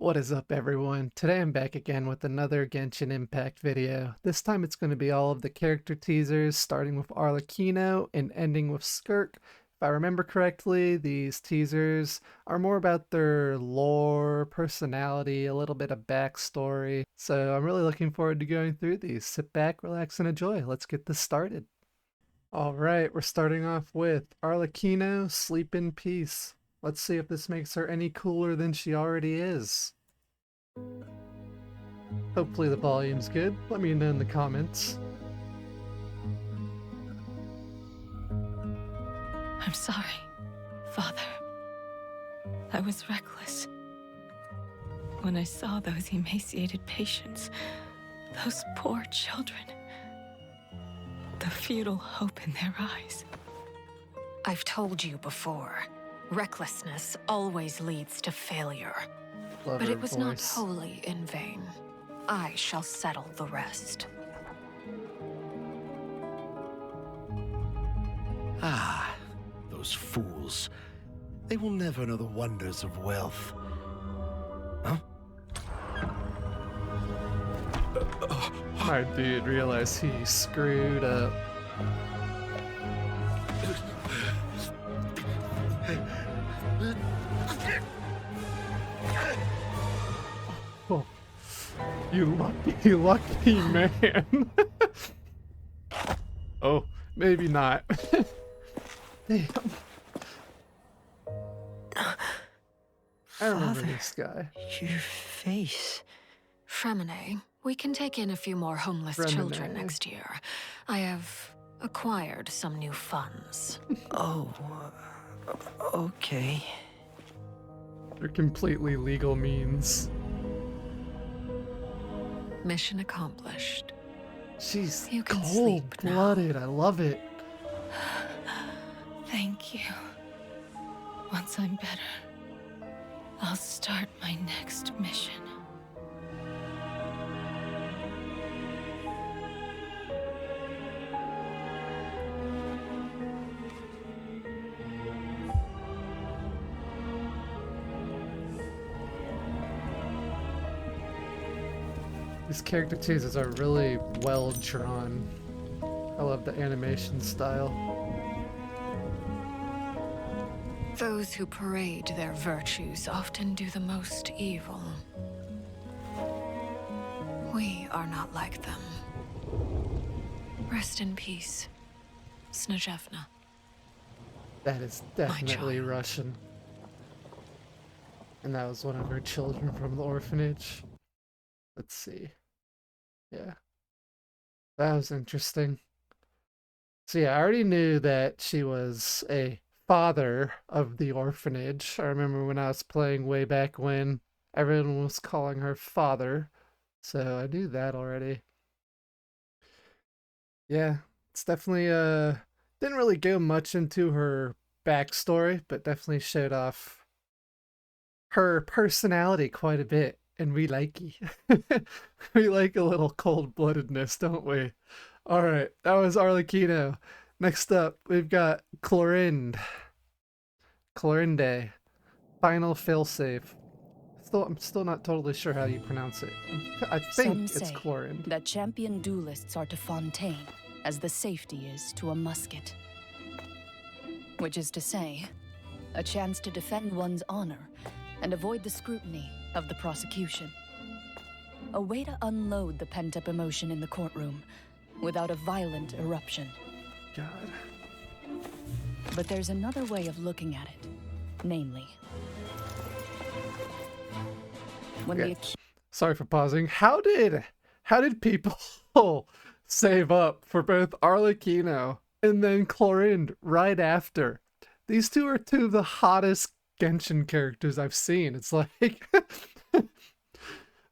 What is up, everyone? Today I'm back again with another Genshin Impact video. This time it's going to be all of the character teasers, starting with Arlecchino and ending with Skirk. If I remember correctly, these teasers are more about their lore, personality, a little bit of backstory. So I'm really looking forward to going through these. Sit back, relax, and enjoy. Let's get this started. Alright, we're starting off with Arlecchino, Sleep in Peace. Let's see if this makes her any cooler than she already is. Hopefully the volume's good. Let me know in the comments. I'm sorry, Father. I was reckless. When I saw those emaciated patients, those poor children, the futile hope in their eyes. I've told you before, recklessness always leads to failure. Love But her it was voice. not wholly in vain. I shall settle the rest. Ah, those fools. They will never know the wonders of wealth. Huh? My dude realized he screwed up. Oh, you lucky man. Oh, maybe not. Damn. I remember this guy. Your face. Fremine, we can take in a few more homeless children Fremine. next year. I have acquired some new funds. Oh, okay. They're completely legal means. Mission accomplished. She's You can sleep now. cold-blooded. I love it. Thank you. Once I'm better, I'll start my next mission. These character teasers are really well drawn. I love the animation style. Those who parade their virtues often do the most evil. We are not like them. Rest in peace, Snezhevna. That is definitely child. Russian. And that was one of her children from the orphanage. Let's see. Yeah. That was interesting. So yeah, I already knew that she was a father of the orphanage. I remember when I was playing way back when, everyone was calling her father. So I knew that already. Yeah, it's definitely didn't really go much into her backstory, but definitely showed off her personality quite a bit. And we like we like a little cold-bloodedness, don't we? Alright, that was Arlecchino. Next up, we've got Clorinde. Clorinde. Final failsafe. I'm still not totally sure how you pronounce it. I think Some it's say Clorinde. that champion duelists are to Fontaine as the safety is to a musket. Which is to say, a chance to defend one's honor and avoid the scrutiny of the prosecution. A way to unload the pent-up emotion in the courtroom without a violent eruption. God. But there's another way of looking at it. Namely, when Okay. the Sorry for pausing. How did people save up for both Arlecchino and then Clorinde right after? These two are two of the hottest Genshin characters I've seen. It's like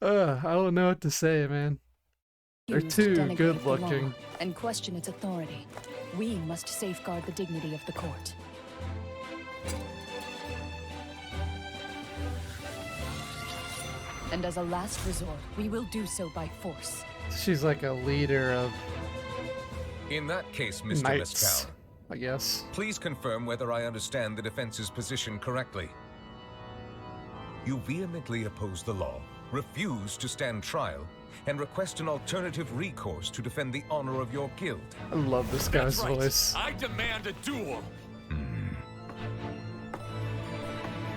I don't know what to say, man. They're accused too denigrate good the law looking. and question its authority, we must safeguard the dignity of the court. And as a last resort, we will do so by force. She's like a leader of In that case, Mr. knights, Mescal, I guess. please confirm whether I understand the defense's position correctly. you vehemently oppose the law, refuse to stand trial, and request an alternative recourse to defend the honor of your guild. I love this guy's That's right. voice. I demand a duel.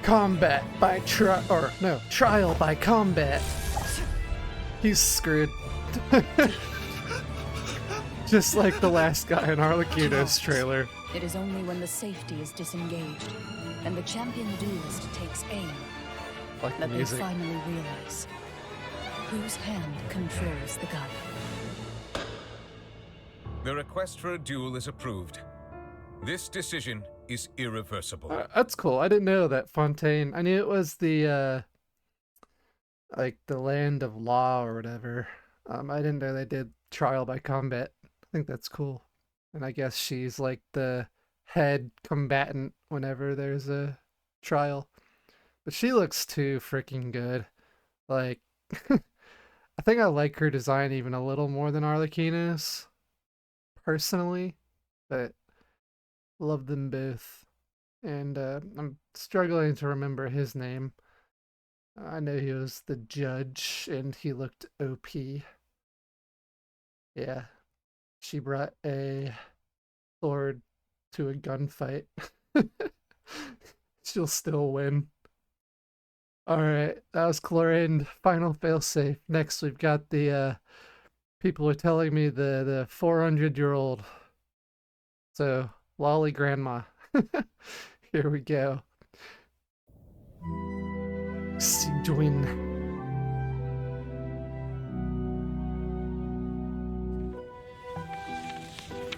Combat by trial by combat. He's screwed. Just like the last guy in Arlecchino's trailer. It is only when the safety is disengaged and the champion duelist takes aim Like the that they music. finally realize whose hand controls the gun. The request for a duel is approved. This decision is irreversible. That's cool. I didn't know that Fontaine. I knew it was the like the land of law or whatever. I didn't know they did trial by combat. I think that's cool. And I guess she's like the head combatant whenever there's a trial. But she looks too freaking good. Like I think I like her design even a little more than Arlecchino's personally, but love them both. And I'm struggling to remember his name. I know he was the judge and he looked OP. Yeah. She brought a sword to a gunfight. She'll still win. Alright, that was Clorinde. Final failsafe. Next we've got the people are telling me the 400-year-old. So, Lolly Grandma. Here we go. Sigewinne.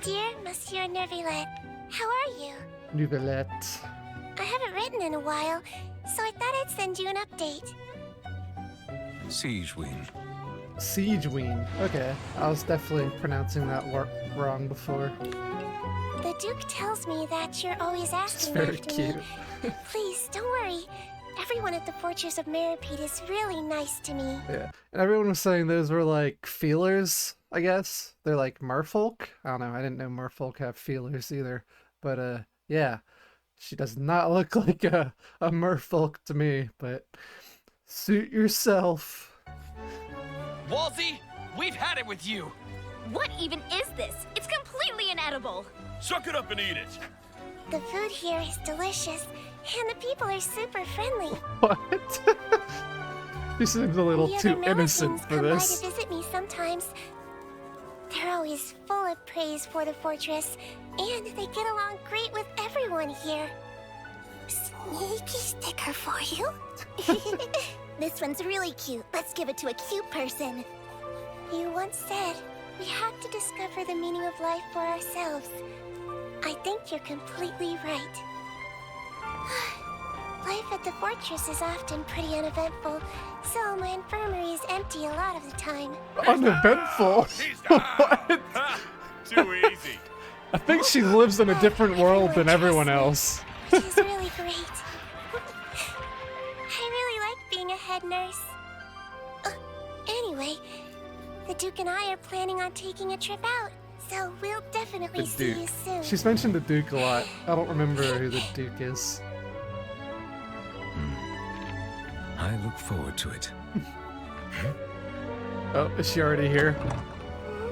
Dear Monsieur Nervilette, how are you? Nouvellette. I haven't written in a while, so I thought I'd send you an update. Sigewinne. Sigewinne. Okay, I was definitely pronouncing that wrong before. The Duke tells me that you're always It's asking very after cute. me. Please, don't worry. Everyone at the Fortress of Meripede is really nice to me. Yeah, and everyone was saying those were like feelers, I guess. They're like merfolk. I don't know, I didn't know merfolk have feelers either. But yeah, she does not look like a merfolk to me, but suit yourself. Walsey, we've had it with you. What even is this? It's completely inedible. Suck it up and eat it. The food here is delicious, and the people are super friendly. What? She seems a little The too other innocent Melusines for come by this. to visit me sometimes. They're always full of praise for the fortress, and they get along great with everyone here. Sneaky sticker for you. This one's really cute. Let's give it to a cute person. You once said we have to discover the meaning of life for ourselves. I think you're completely right. Life at the fortress is often pretty uneventful, so my infirmary is empty a lot of the time. Uneventful. He's down. What? Ha, too easy. I think she lives in a different world than everyone else. Which is really great. I really like being a head nurse. Anyway, the Duke and I are planning on taking a trip out, so we'll definitely The see Duke. you soon. She's mentioned the Duke a lot. I don't remember who the Duke is. I look forward to it. Oh, is she already here?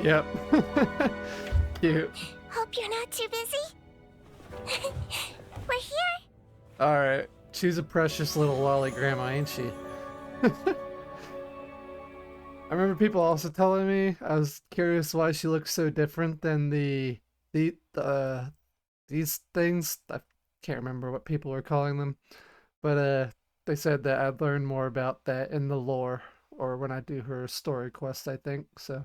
Yep. Cute. Hope you're not too busy. We're here. Alright. She's a precious little lolly grandma, ain't she? I remember people also telling me, I was curious why she looks so different than these things. I can't remember what people were calling them. But they said that I'd learn more about that in the lore, or when I do her story quest, I think. So,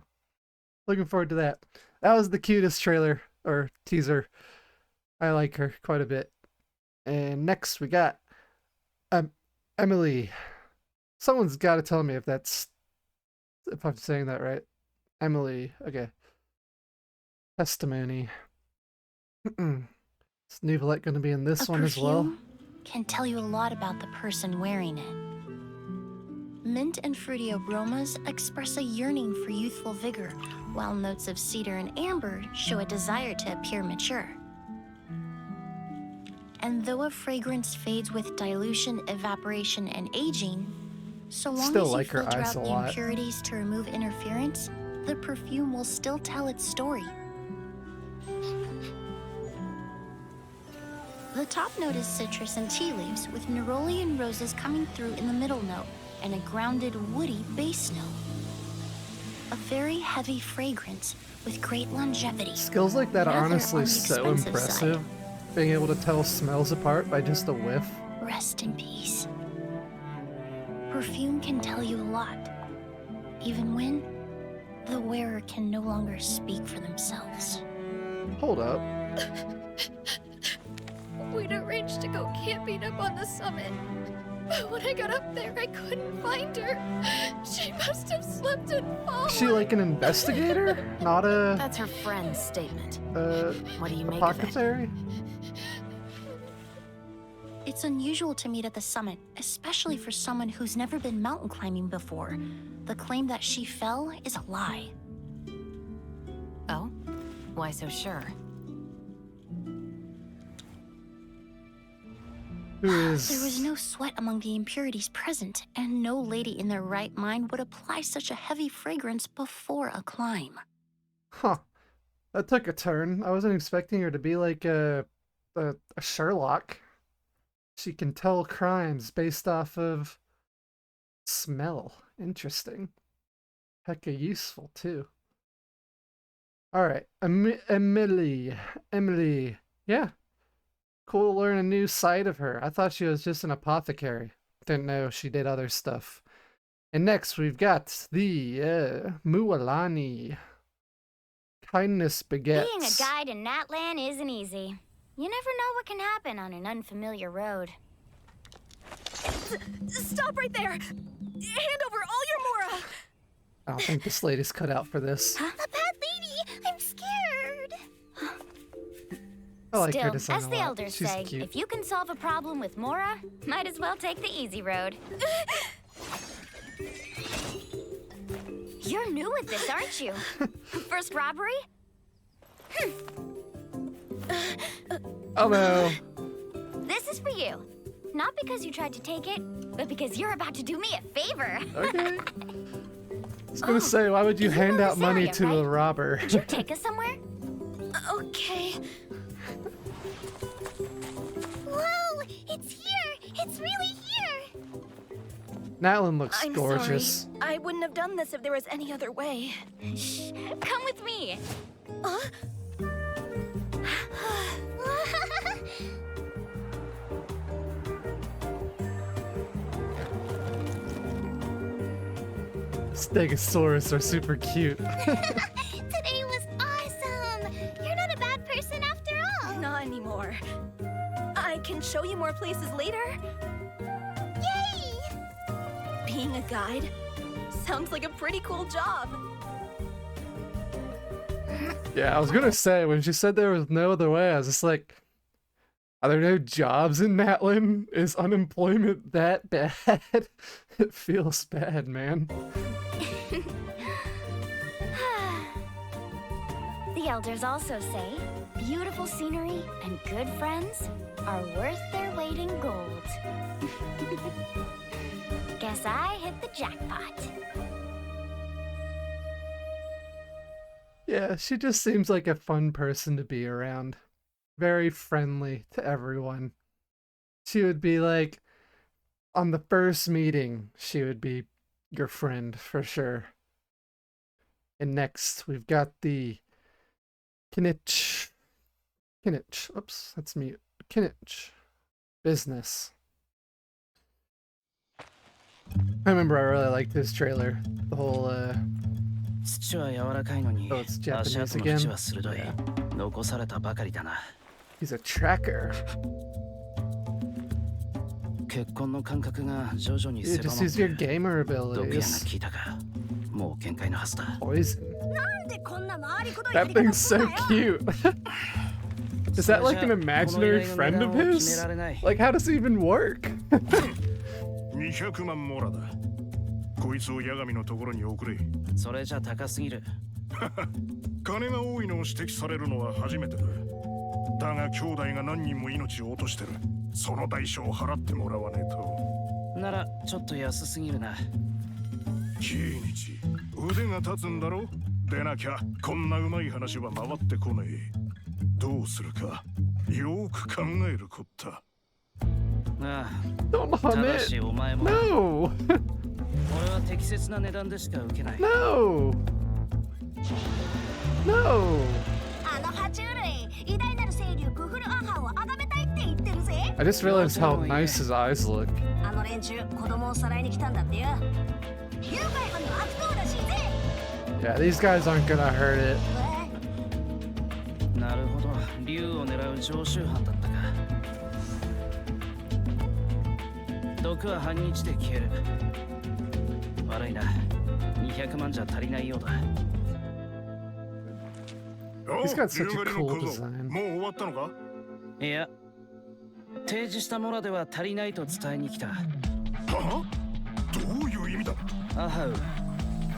looking forward to that. That was the cutest trailer, or teaser. I like her quite a bit. And next we got Emilie. Someone's got to tell me if I'm saying that right. Emilie. Okay. Testimony. Is Nouvellette going to be in this one as well? Can tell you a lot about the person wearing it. Mint and fruity aromas express a yearning for youthful vigor, while notes of cedar and amber show a desire to appear mature. And though a fragrance fades with dilution, evaporation, and aging, so long Still as you like her filter eyes out a the lot. impurities to remove interference, the perfume will still tell its story. The top note is citrus and tea leaves, with neroli and roses coming through in the middle note, and a grounded, woody base note. A very heavy fragrance with great longevity. Skills like that are Rather honestly on the so expensive impressive. side. Being able to tell smells apart by just a whiff. Rest in peace. Perfume can tell you a lot, even when the wearer can no longer speak for themselves. Hold up. We'd arranged to go camping up on the summit. But when I got up there, I couldn't find her. She must have slipped and fallen. Is she like an investigator? Not a That's her friend's statement. What do you make of it? apothecary? It's unusual to meet at the summit, especially for someone who's never been mountain climbing before. The claim that she fell is a lie. Oh? Why so sure? Who is... There was no sweat among the impurities present, and no lady in their right mind would apply such a heavy fragrance before a climb. Huh. That took a turn. I wasn't expecting her to be like a Sherlock. She can tell crimes based off of smell. Interesting. Hecka useful, too. Alright. Emilie. Yeah. Cool to learn a new side of her. I thought she was just an apothecary. Didn't know she did other stuff. And next we've got the Mualani. Kindness begets. Being a guide in Natlan isn't easy. You never know what can happen on an unfamiliar road. Stop right there! Hand over all your Mora! I don't think this lady's cut out for this. A bad lady! I'm scared! I like her Still, design as a the lot. elders She's say, cute. if you can solve a problem with Mora, might as well take the easy road. You're new at this, aren't you? First robbery? Oh no. This is for you. Not because you tried to take it, but because you're about to do me a favor. Okay. I was gonna say, why would you you hand know out this money area, to a right? robber? Could you take us somewhere? Okay. Whoa! It's here! It's really here! Natlan looks I'm gorgeous. sorry. I wouldn't have done this if there was any other way. Shh! Come with me! Stegosaurus are super cute. Today was awesome! You're not a bad person after all! Not anymore. I can show you more places later. Yay! Being a guide sounds like a pretty cool job. Yeah, I was gonna say, when she said there was no other way, I was just like, are there no jobs in Natlan? Is unemployment that bad? It feels bad, man. The elders also say, beautiful scenery and good friends are worth their weight in gold. Guess I hit the jackpot. Yeah, she just seems like a fun person to be around. Very friendly to everyone. She would be like, on the first meeting, she would be your friend for sure. And next, we've got the Kinich. Oops, that's mute. Kinich. Business. I remember I really liked his trailer. The whole, oh, it's Japanese again. Yeah. He's a tracker. Yeah, just use your gamer abilities. Poison. That thing's so cute. Is that like an imaginary friend of his? Like, how does it even work? 200万モラだ。こいつをヤガミのところに送れ。それじゃ高すぎる。金が多いのを指摘されるのは初めてだ。だが兄弟が何人も命を落としてる。その代償を払ってもらわねえと。ならちょっと安すぎるな。キーニチ、腕が立つんだろ。でなきゃこんなうまい話は回ってこねえ。どうするかよく考えるこった。ああ、 Don't hum ただ it. しお前も No. 俺は適切な値段でしか受けない。 No. No. あの爬虫類、偉大なる清流クフルアハを崇めたいって言ってるぜ。 I just realized how nice his eyes look. あの連中、子供をさらいに来たんだってよ。誘拐犯の悪党らしいぜ。 Yeah, these guys aren't gonna hurt it. なるほど、竜を狙う常習犯だったか。毒は半日で消える。悪いな、200万じゃ足りないようだ。 He's got such a cool design. もう終わったのか？いや、提示したモラでは足りないと伝えに来た。は？どういう意味だ？アハウ、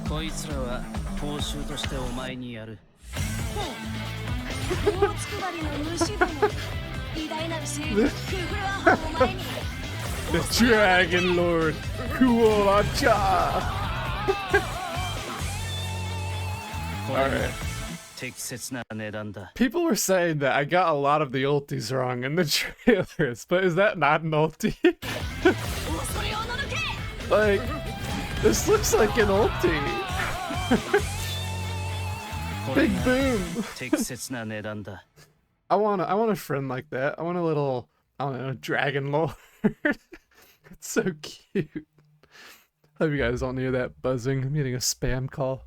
こいつらは報酬としてお前にやる。大つくばりの虫ども、偉大なる清流クフルアハを前に。 The Dragon Lord, Kuolacha. Alright. People were saying that I got a lot of the ultis wrong in the trailers, but is that not an ulti? Like, this looks like an ulti. Big boom. I want a friend like that. I want a little, I don't know, Dragon Lord. It's so cute. Hope you guys don't hear that buzzing. I'm getting a spam call.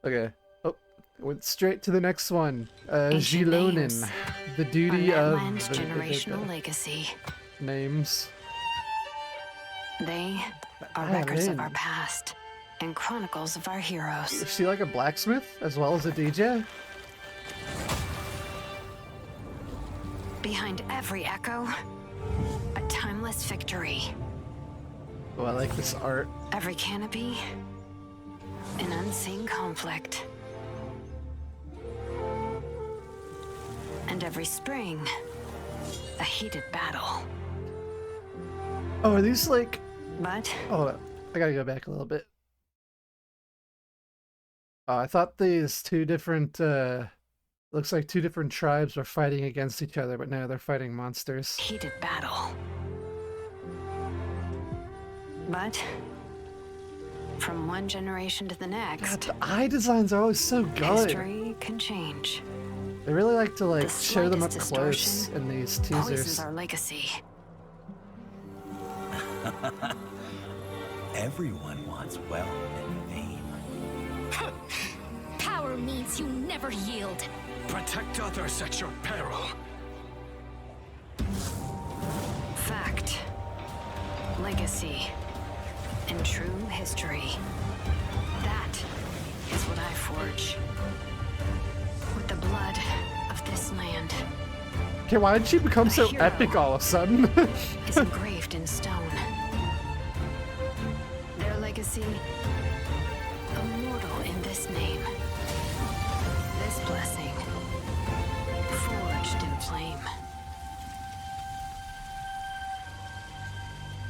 Okay. Oh, went straight to the next one. Xilonen. The duty of generational legacy. Names. They are records of our past and chronicles of our heroes. Is she like a blacksmith as well as a DJ? Behind every echo, a timeless victory. Oh, I like this art. Every canopy, an unseen conflict. And every spring, a heated battle. Oh, are these like... But... Oh, I gotta go back a little bit. Oh, I thought these two different, looks like two different tribes were fighting against each other, but no, they're fighting monsters. Heated battle. But from one generation to the next, God, the eye designs are always so good. History can change. They really like to like The show them up slightest close in these teasers. Poisons our legacy. Everyone wants wealth and fame. Power means you never yield. Protect others at your peril. Fact. Legacy. And true history. That is what I forge. With the blood of this land. Okay, why did she become so epic all of a sudden? Is engraved in stone. Their legacy, immortal in this name. This blessing, forged in flame.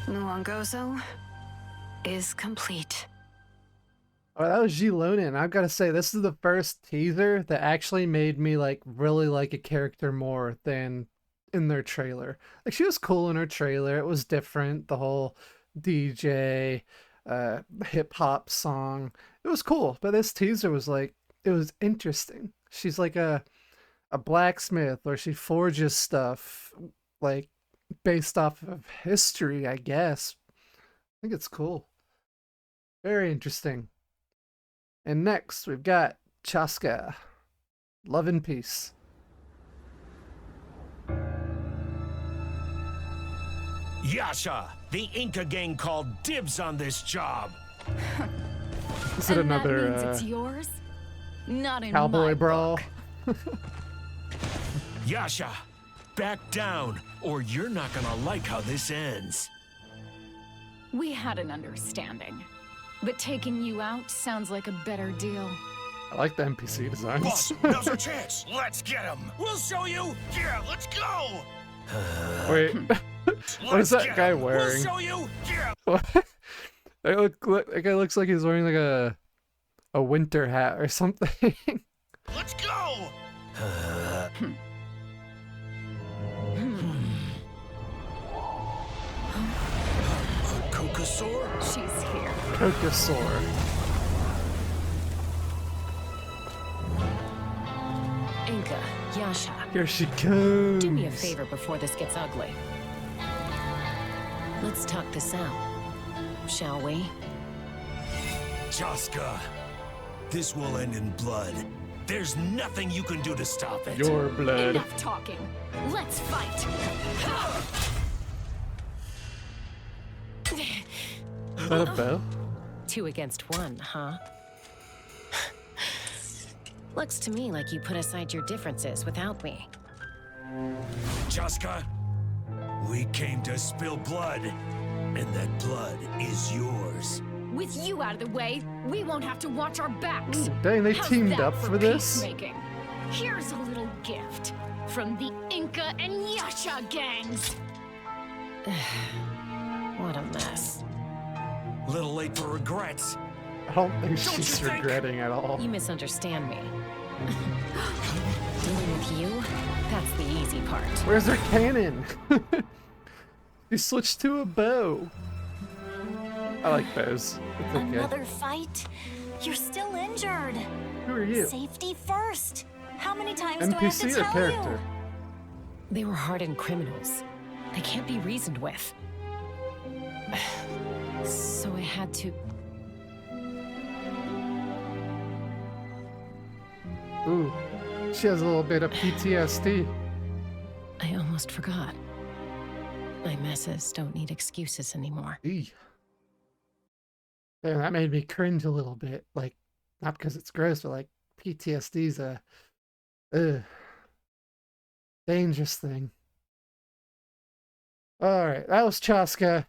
Muangozo is complete. Oh, that was Xilonen. I've got to say, this is the first teaser that actually made me like really like a character more than in their trailer. Like, she was cool in her trailer. It was different. The whole DJ, hip hop song. It was cool. But this teaser was like, it was interesting. She's like a blacksmith, or she forges stuff like based off of history, I guess. I think it's cool. Very interesting. And next, we've got Chasca. Love and Peace. Yasha, the Inca gang called dibs on this job. Is it another that means it's yours? Not in cowboy my brawl? Yasha, back down, or you're not gonna like how this ends. We had an understanding, but taking you out sounds like a better deal. I like the NPC designs. Boss, now's our chance. Let's get him. We'll show you. Yeah, let's go. Wait, what is that guy We'll wearing? show you. Yeah. That guy looks like he's wearing like a winter hat or something. Let's go. Cocosaur? She's here. Cocosaur. Inca, Yasha. Here she comes. Do me a favor before this gets ugly. Let's talk this out, shall we? Chasca, this will end in blood. There's nothing you can do to stop it. Your blood. Enough talking. Let's fight. Is that a bow? 2 against 1, huh? Looks to me like you put aside your differences without me. Chasca, we came to spill blood, and that blood is yours. With you out of the way, we won't have to watch our backs. Dang, they How's teamed that up for this? peacemaking? Here's a little gift from the Inca and Yasha gangs. What a mess. Little late for regrets. I don't think Don't she's you think? regretting at all. You misunderstand me. Dealing with you, that's the easy part. Where's her cannon? She switched to a bow. I like bows. It's okay. Another fight? You're still injured. Who are you? Safety first. How many times do I have to NPC or tell character? They were hardened criminals. They can't be reasoned with. So I had to... Ooh, she has a little bit of PTSD. I almost forgot. My messes don't need excuses anymore. Eee. Damn, that made me cringe a little bit. Like, not because it's gross, but like PTSD's a dangerous thing. Alright, that was Chasca.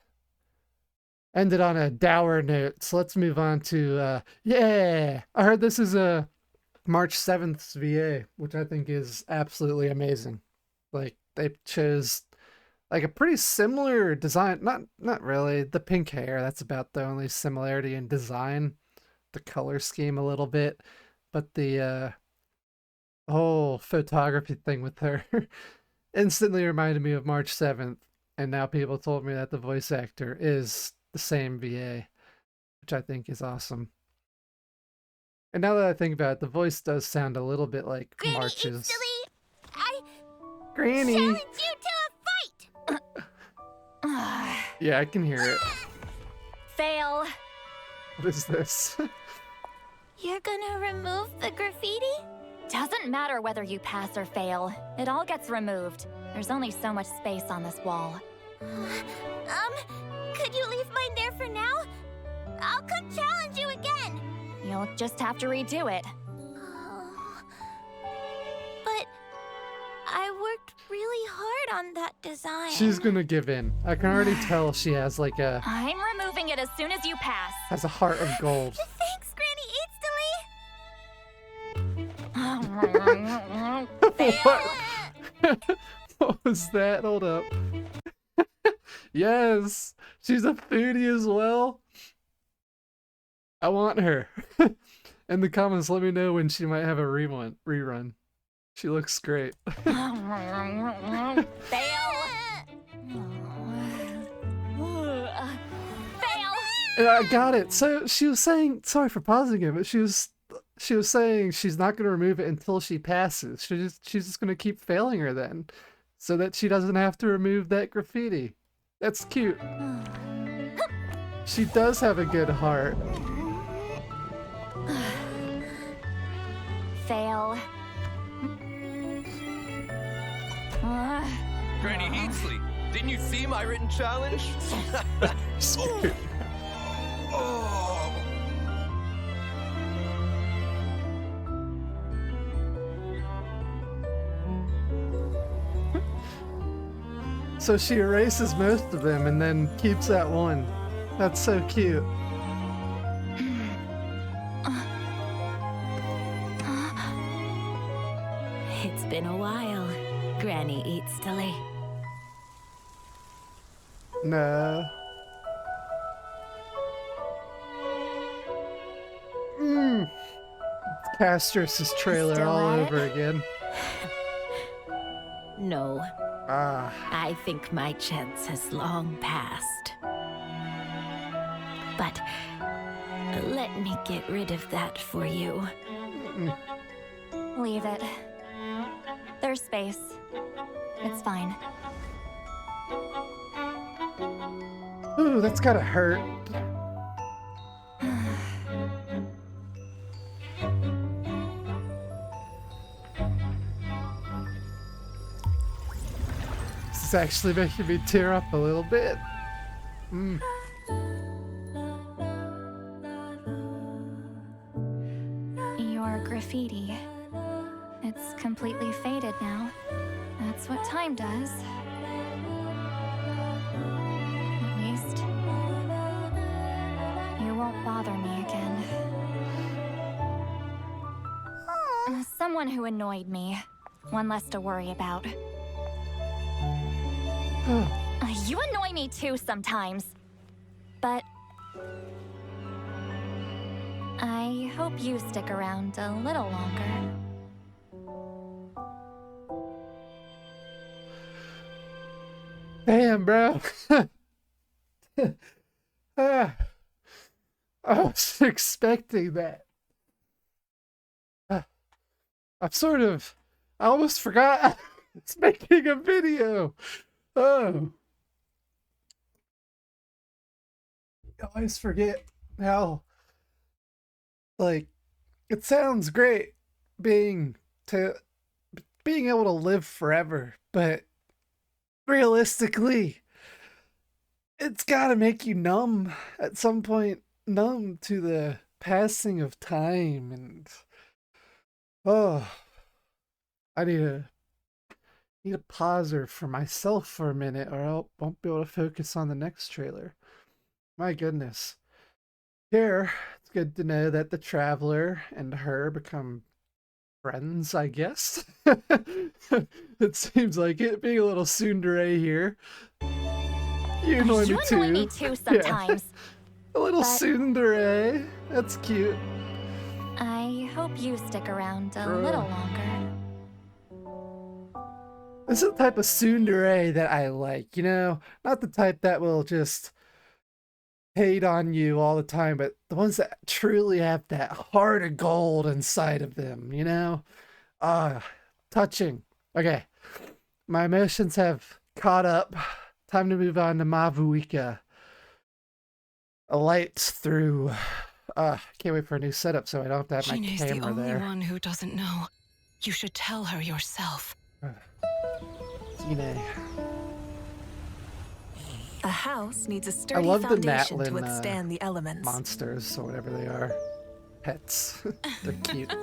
Ended on a dour note, so let's move on to, yeah! I heard this is a March 7th's VA, which I think is absolutely amazing. Like, they chose like a pretty similar design. Not really. The pink hair, that's about the only similarity in design. The color scheme a little bit. But the whole photography thing with her instantly reminded me of March 7th. And now people told me that the voice actor is the same VA, which I think is awesome. And now that I think about it, the voice does sound a little bit like Granny, March's. it's silly. I Granny! challenge you to a fight! Yeah, I can hear it. Fail. What is this? You're gonna remove the graffiti? Doesn't matter whether you pass or fail. It all gets removed. There's only so much space on this wall. Could you leave mine there for now? I'll come challenge you again. You'll just have to redo it. But I worked really hard on that design. She's gonna give in. I can already tell she has like a I'm removing it as soon as you pass. has a heart of gold. Thanks, Granny What? What was that? Hold up. Yes, she's a foodie as well. I want her. In the comments, let me know when she might have a rerun. She looks great. Fail. Fail. And I got it. So she was saying, sorry for pausing it, but she was saying she's not going to remove it until she passes. She's just going to keep failing her then, so that she doesn't have to remove that graffiti. That's cute. She does have a good heart. Fail. Granny Heatsley, didn't you see my written challenge? Oh. So she erases most of them and then keeps that one. That's so cute. It's been a while. Granny Eatstily. No. Castrus's trailer Still all at it? over again. No. Ah. I think my chance has long passed. But let me get rid of that for you. Leave it. There's space. It's fine. Ooh, that's gotta hurt. This is actually making me tear up a little bit. Your graffiti. It's completely faded now. That's what time does. At least, you won't bother me again. Someone who annoyed me. One less to worry about. You annoy me too sometimes. But I hope you stick around a little longer. Damn, bro. I was expecting that. I almost forgot it's making a video. Oh. I always forget how, like, it sounds great being able to live forever, but realistically, it's gotta make you numb at some point, numb to the passing of time, and I need a pauser for myself for a minute, or I won't be able to focus on the next trailer. My goodness. Here, it's good to know that the Traveler and her become friends, I guess. It seems like it, being a little tsundere here. You annoy me too sometimes. Yeah. A little tsundere. That's cute. I hope you stick around a little longer. This is the type of tsundere that I like, you know? Not the type that will just hate on you all the time, but the ones that truly have that heart of gold inside of them, you know? Touching. Okay. My emotions have caught up. Time to move on to Mavuika. A light through. Can't wait for a new setup so I don't have to have my Gina's camera the only there. one who doesn't know. You should tell her yourself. Gina. A house needs a I sturdy love the foundation to Natlin withstand the elements. monsters, or whatever they are. Pets. They're cute.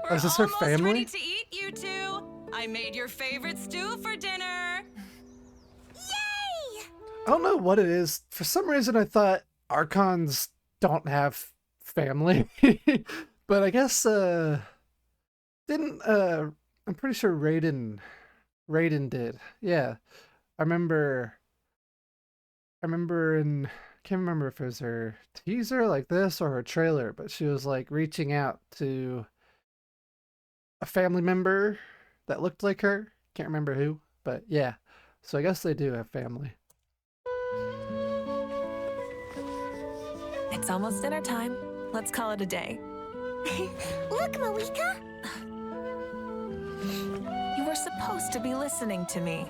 We're Is this her almost family? ready to eat, you two. I made your favorite stew for dinner. I don't know what it is. For some reason, I thought Archons don't have family. But I guess, I'm pretty sure Raiden did. Yeah. I remember can't remember if it was her teaser like this or her trailer, but she was like reaching out to a family member that looked like her. Can't remember who, but yeah. So I guess they do have family. It's almost dinner time. Let's call it a day. Look, Mavuika! You were supposed to be listening to me.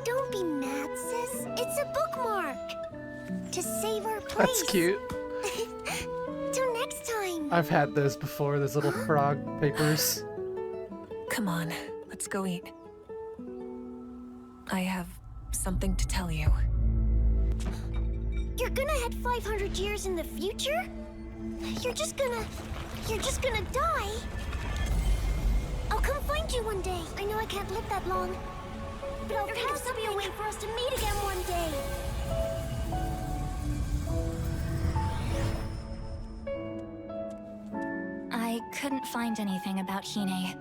Don't be mad, sis. It's a bookmark. To save our place. That's cute. Till next time. I've had those before, those little frog papers. Come on, let's go eat. I have something to tell you. You're gonna head 500 years in the future? You're just gonna die? I'll come find you one day. I know I can't live that long. But I'll think of some way for us to meet again one day. I couldn't find anything about Hine.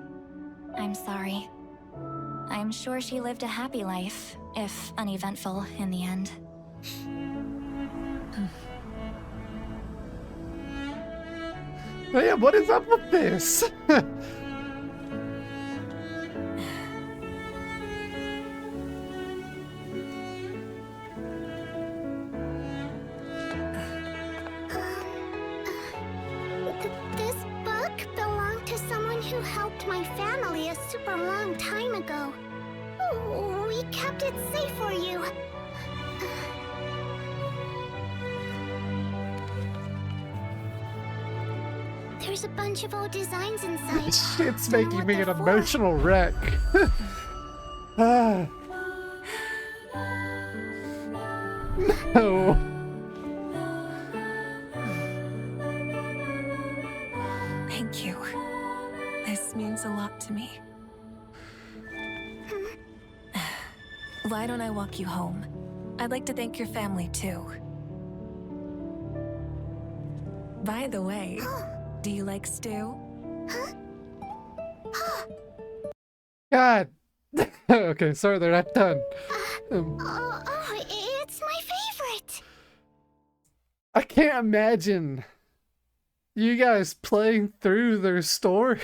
I'm sorry. I'm sure she lived a happy life, if uneventful in the end. Man, what is up with this? This book belonged to someone who helped my family a super long time ago. We kept it safe for you. There's a bunch of old designs inside. This shit's making me an emotional wreck. Ah. No. Thank you. This means a lot to me. Why don't I walk you home? I'd like to thank your family, too. By the way, do you like stew? God. Okay, sorry, they're not done. It's my favorite. I can't imagine you guys playing through their story.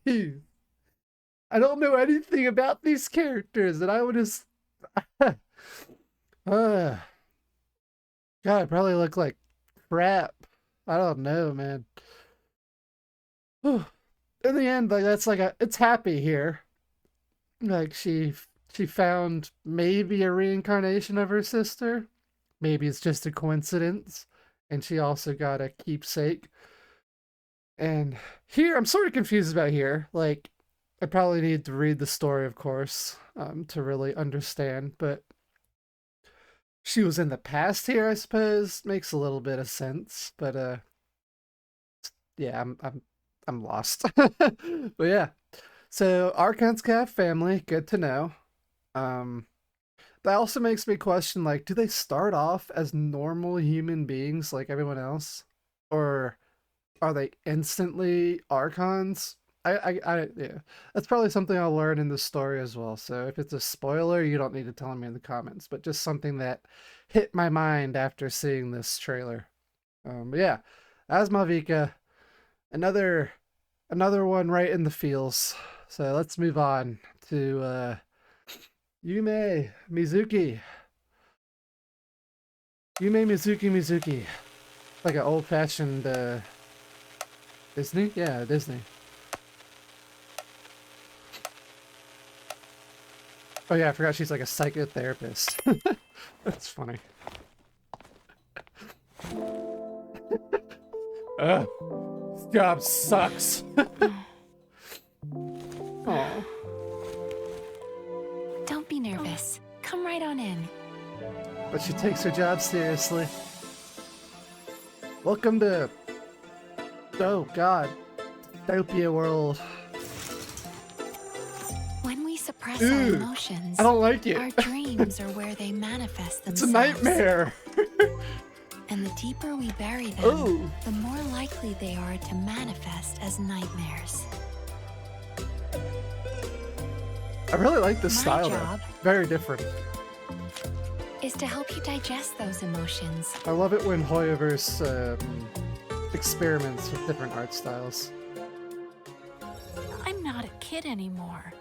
I don't know anything about these characters, and I would just... God, I probably look like crap. I don't know, man. In the end, like that's like it's happy here. Like she found maybe a reincarnation of her sister. Maybe it's just a coincidence. And she also got a keepsake. And here, I'm sort of confused about here. Like, I probably need to read the story, of course, to really understand. But she was in the past here, I suppose. Makes a little bit of sense. But yeah, I'm lost. But yeah. So Archon's cat family, good to know. That also makes me question, like, do they start off as normal human beings like everyone else? Or are they instantly Archons? Yeah. That's probably something I'll learn in the story as well. So if it's a spoiler, you don't need to tell me in the comments, but just something that hit my mind after seeing this trailer. But yeah, as Mavuika, another one right in the feels. So let's move on to Yumemizuki Mizuki. Like an old-fashioned Disney? Yeah, Disney. Oh yeah, I forgot she's like a psychotherapist. That's funny. Ugh. This job sucks. Aw. Don't be nervous. Come right on in. But she takes her job seriously. Welcome to... Oh god. Dystopia world. When we suppress Ooh, our emotions, I don't like it. Our dreams are where they manifest It's themselves. a nightmare. And the deeper we bury them, Ooh. the more likely they are to manifest as nightmares. I really like this My style job though. Very different. is to help you digest those emotions. I love it when Hoyoverse experiments with different art styles. I'm not a kid anymore.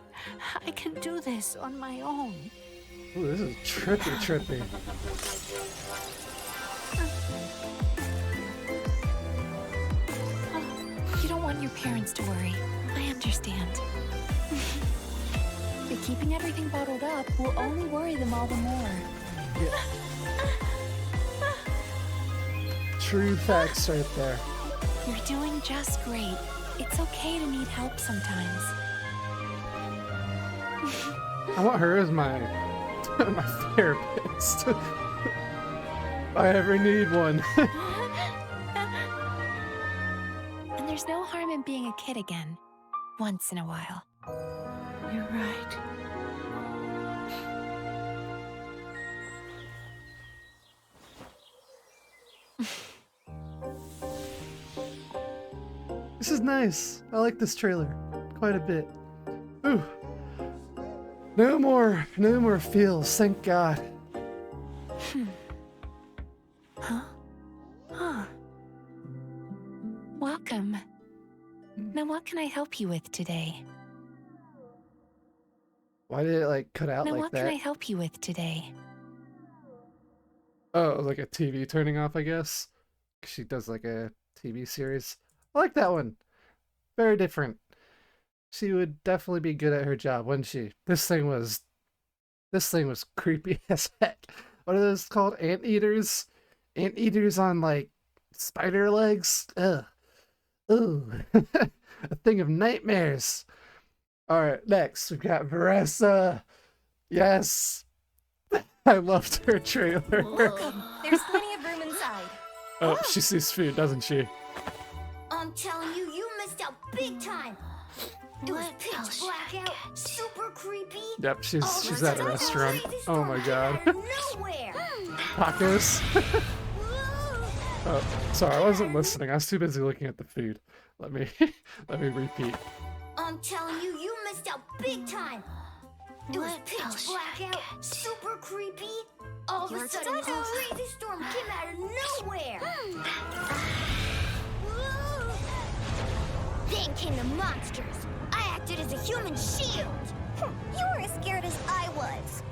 I can do this on my own. Ooh, this is trippy. You don't want your parents to worry. I understand. But keeping everything bottled up will only worry them all the more. Yeah. True facts right there. You're doing just great. It's okay to need help sometimes. I want her as my my therapist. If I ever need one. And there's no harm in being a kid again. Once in a while. You're right. This is nice. I like this trailer quite a bit. Ooh. No more feels, thank God. Huh? Huh. Welcome. Now what can I help you with today? Why did it like cut out Now like what that? can I help you with today? Oh, like a TV turning off, I guess. She does like a TV series. I like that one. Very different. She would definitely be good at her job, wouldn't she? This thing was creepy as heck. What are those called? Anteaters? Anteaters on like spider legs? Ugh. Ooh. A thing of nightmares. Alright, next we've got Varesa. Yes. I loved her trailer. There's plenty of room inside. Oh, she sees food, doesn't she? I'm telling you, you missed out big time. It was pitch black out, super creepy. Yep, she's at a restaurant. Oh my god. Nowhere. Tacos. Oh, sorry, I wasn't listening. I was too busy looking at the food. Let me repeat. I'm telling you, you missed out big time. It was pitch black out, super creepy. All of a sudden, this crazy storm came out of nowhere. Then came the monsters. I acted as a human shield. You were as scared as I was.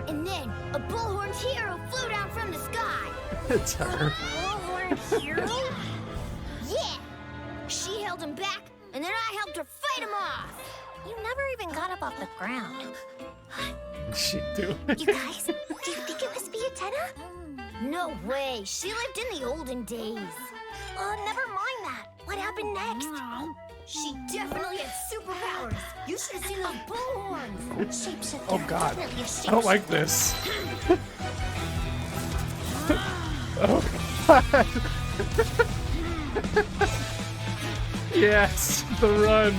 And then a bullhorned hero flew down from the sky. It's her. Bullhorned hero? Yeah. She held him back, and then I helped her fight him off. You never even got up off the ground. She do. You guys, do you think it was Fiatena? No way. She lived in the olden days. Never mind that. What happened next? She definitely had superpowers. You should have seen those bullhorns. Shapeshifter. Oh god. Definitely a shapeshifter. I don't like this. Oh god. Yes, the run.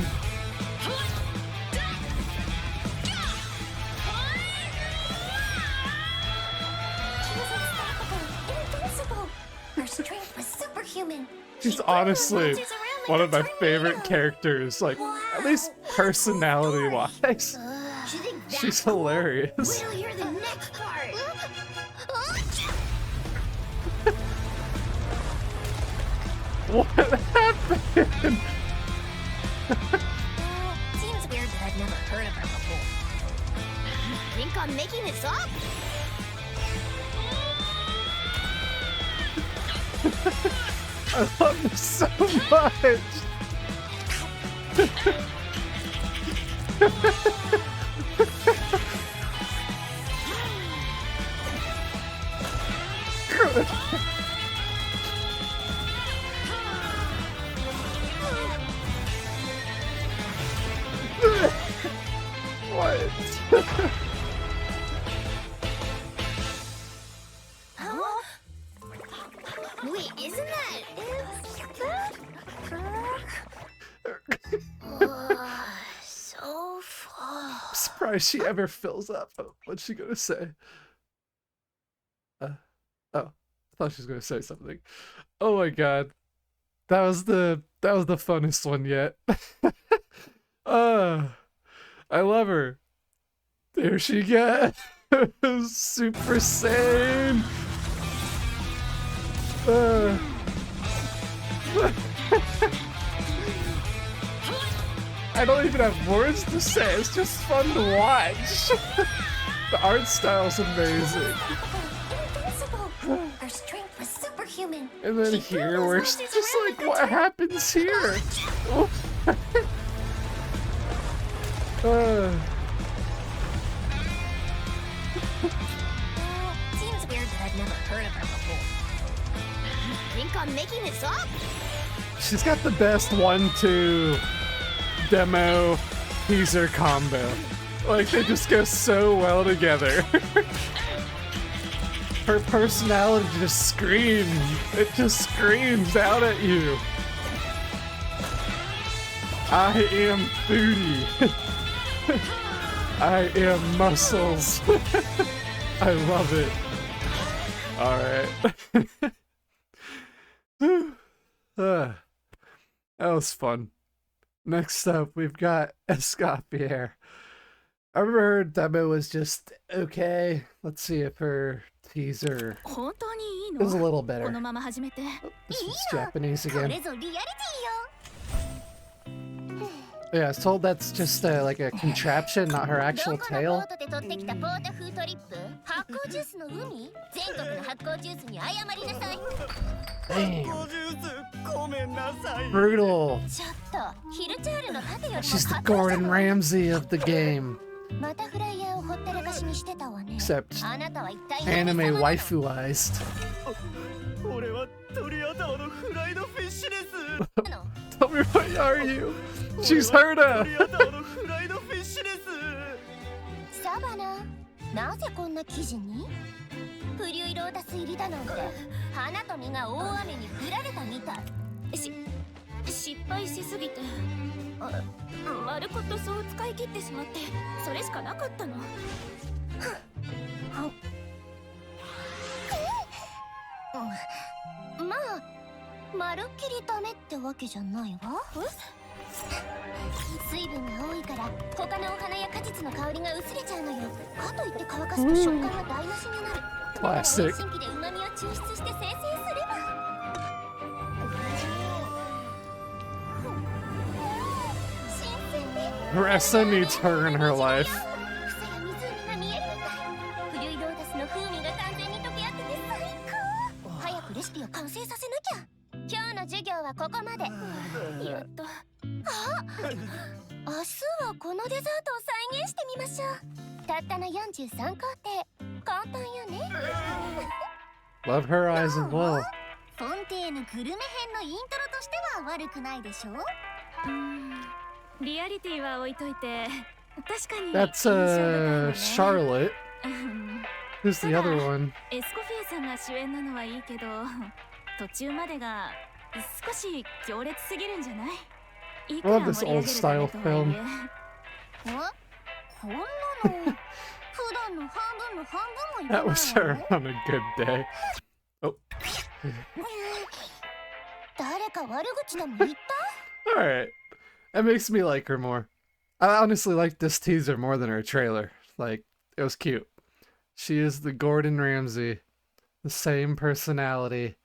She was unstoppable, invincible. Her strength was superhuman. She's honestly one of my favorite characters, like, at least personality-wise. She's hilarious. Wait till you hear the next part. What happened? Seems weird that I've never heard of her before. You think I'm making this up? I love this so much. What? Huh? Wait, isn't that... so far. I'm surprised she ever fills up. Oh, what's she gonna say? Oh, I thought she was gonna say something. Oh my god, that was the funnest one yet. I love her. There she goes, Super Saiyan. I don't even have words to say. It's just fun to watch. The art style's amazing. Her strength was superhuman. And then here, where it's just like, what happens here? Seems weird that I've never heard of her before. You think I'm making this up? She's got the best 1-2 demo teaser combo. Like, they just go so well together. Her personality just screams. It just screams out at you. I am foodie. I am muscles. I love it. Alright. That was fun. Next up, we've got Escoffier. I remember her demo was just okay. Let's see if her teaser is a little better. Oh, this is Japanese again. Yeah, I was told that's just like a contraption, not her actual tail. Damn. Brutal. She's the Gordon Ramsay of the game. Except anime waifuized. Tell me what are you? She's Herda! Classic. Varesa needs her in her life. Love her eyes as well. That's Charlotte. Who's the other one? I love this old style film. That was her on a good day. Oh. Alright. That makes me like her more. I honestly like this teaser more than her trailer. Like, it was cute. She is the Gordon Ramsay. The same personality.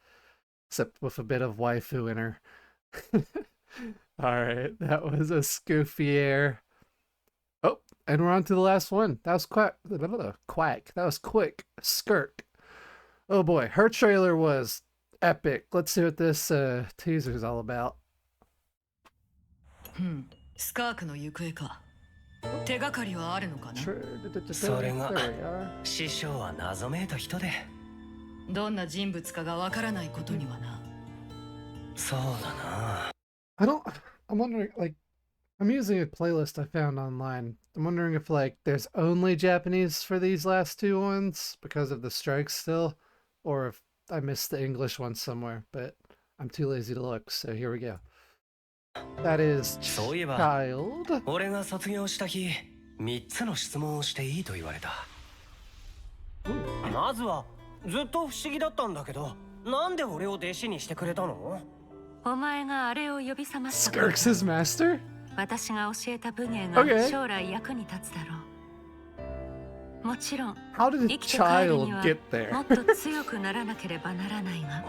Except with a bit of waifu in her. Alright, that was Escoffier. Oh, and we're on to the last one. That was quack. That was quick. Skirk. Oh boy, her trailer was epic. Let's see what this teaser is all about. Skirk の行方か。手がかりはあるのかな。それが師匠は謎めいた人で。どんな人物かがわからないことにはな。そうだな。I'm wondering, like, I'm using a playlist I found online. I'm wondering if, like, there's only Japanese for these last two ones because of the strikes still, or if I missed the English one somewhere, but I'm too lazy to look, so here we go. That is Child. 俺が卒業した日、3つの質問をしていいと言われた。まずはずっと不思議だったんだけど、なんで俺を弟子にしてくれたの？お前があれを呼び覚ました。 Skirk's his master? 私が教えた武芸が将来役に立つだろう。もちろん、生きて帰るにはもっと強くならなければならないが。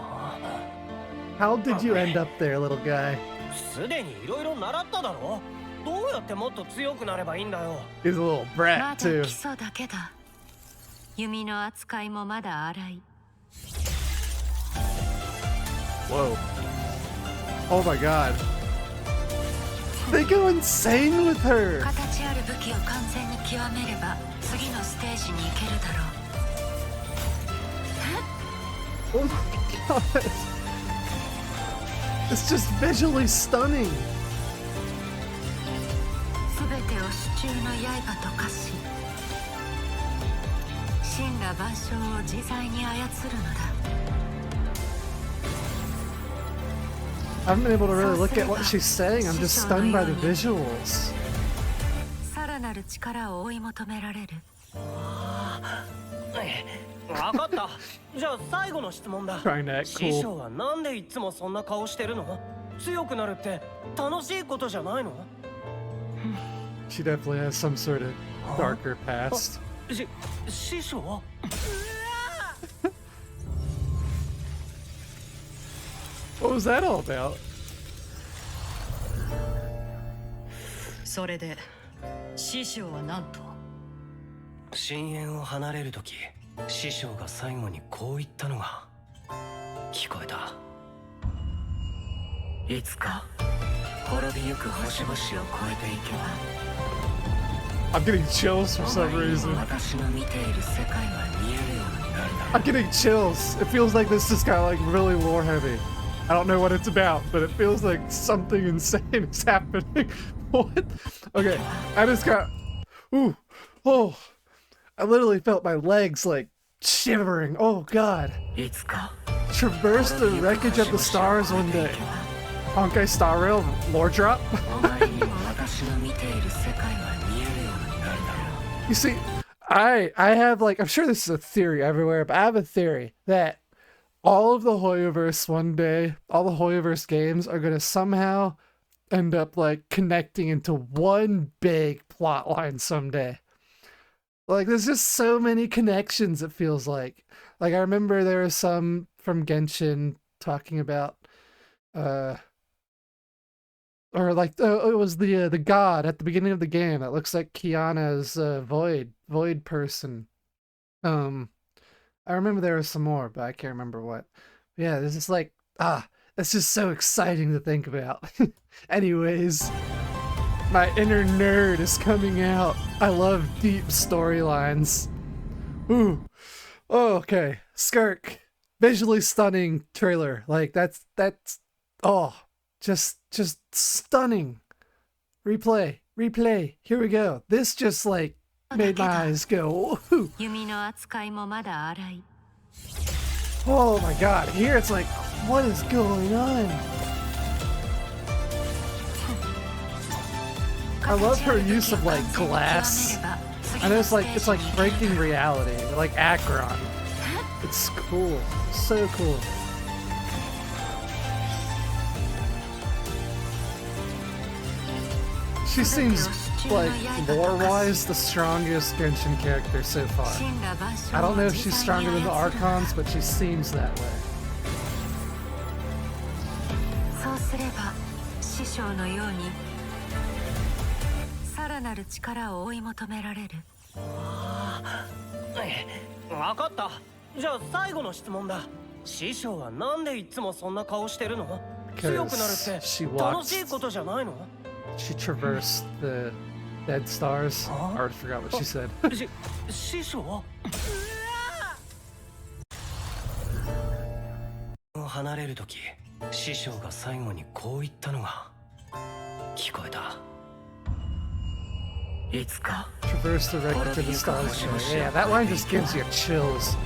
How did you end up there, little guy? すでにいろいろ習っただろ？どうやってもっと強くなればいいんだよ。 He's a little brat まだ too. 基礎だけだ。弓の扱いもまだ荒い。Whoa. Oh my god. They go insane with her! 形ある武器を完全に極めれば次のステージに行けるだろう。Oh my god. It's just visually stunning. すべてを手中の刃と化し、神羅万象を自在に操るのだ。I haven't been able to really look at what she's saying. I'm just stunned by the visuals. さらなる力を追い求められる。わかった。じゃあ最後の質問だ。師匠はなんでいつもそんな顔してるの？強くなるって楽しいことじゃないの? She definitely has some sort of darker past. 師匠? What was that all about? それで師匠は何と? 深淵を離れるとき、師匠が最後にこう言ったのが聞こえた。いつか滅びゆく星々を越えていけば。I'm getting chills for some reason. I'm getting chills. It feels like this is kind of like really lore heavy. I don't know what it's about, but it feels like something insane is happening. What? Okay, I just got... Ooh. Oh. I literally felt my legs like shivering. Oh god. Traverse the wreckage of the stars one day. Honkai Star Rail lore drop. You see, I have like, I'm sure this is a theory everywhere, but I have a theory that all of the Hoyoverse one day, all the Hoyoverse games are going to somehow end up like connecting into one big plot line someday. Like, there's just so many connections, it feels like. Like, I remember there was some from Genshin talking about, or like, it was the god at the beginning of the game that looks like Kiana's void person. I remember there was some more, but I can't remember what. Yeah, this is like, that's just so exciting to think about. Anyways, my inner nerd is coming out. I love deep storylines. Ooh. Oh, okay. Skirk. Visually stunning trailer. Like, that's, oh, just stunning. Replay. Here we go. This just, like, made my eyes go, ooh. Oh my god. Here it's like, what is going on? I love her use of, like, glass. I know it's like breaking reality, like Akron. It's cool. So cool. She seems, like, lore-wise, the strongest Genshin character so far. I don't know if she's stronger than the Archons, but she seems that way. She traversed the dead stars. I already forgot what she said. 離れる時、師匠が最後にこう言ったのが聞こえた。いつか Traverse the wreckage of the stars. Yeah, that line just gives you chills.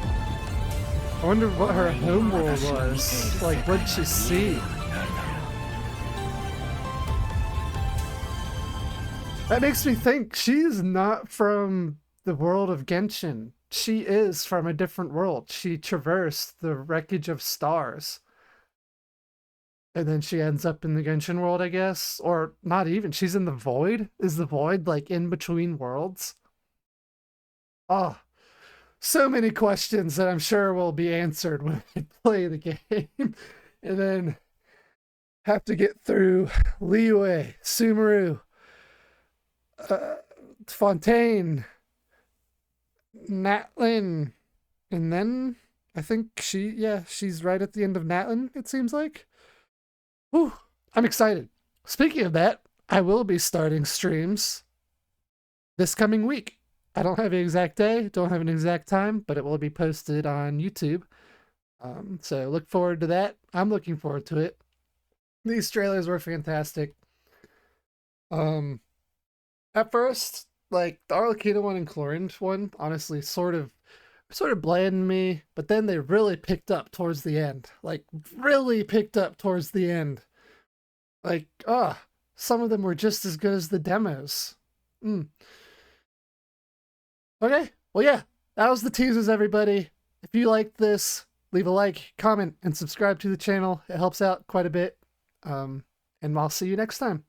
I wonder what her homeworld was. Like, what'd she see? That makes me think she's not from the world of Genshin. She is from a different world. She traversed the wreckage of stars. And then she ends up in the Genshin world, I guess. Or not even. She's in the void? Is the void like in between worlds? Oh, so many questions that I'm sure will be answered when I play the game. And then have to get through Liyue, Sumeru, Fontaine, Natlin, and then I think she's right at the end of Natlin, it seems like. Whew, I'm excited. Speaking of that, I will be starting streams this coming week. I don't have an exact day, don't have an exact time, but it will be posted on YouTube. So look forward to that. I'm looking forward to it. These trailers were fantastic. At first, like, the Arlecchino one and Clorinde one, honestly, sort of blanded me, but then they really picked up towards the end. Like, really picked up towards the end. Like, some of them were just as good as the demos. Okay, well, yeah, that was the teasers, everybody. If you liked this, leave a like, comment, and subscribe to the channel. It helps out quite a bit. And I'll see you next time.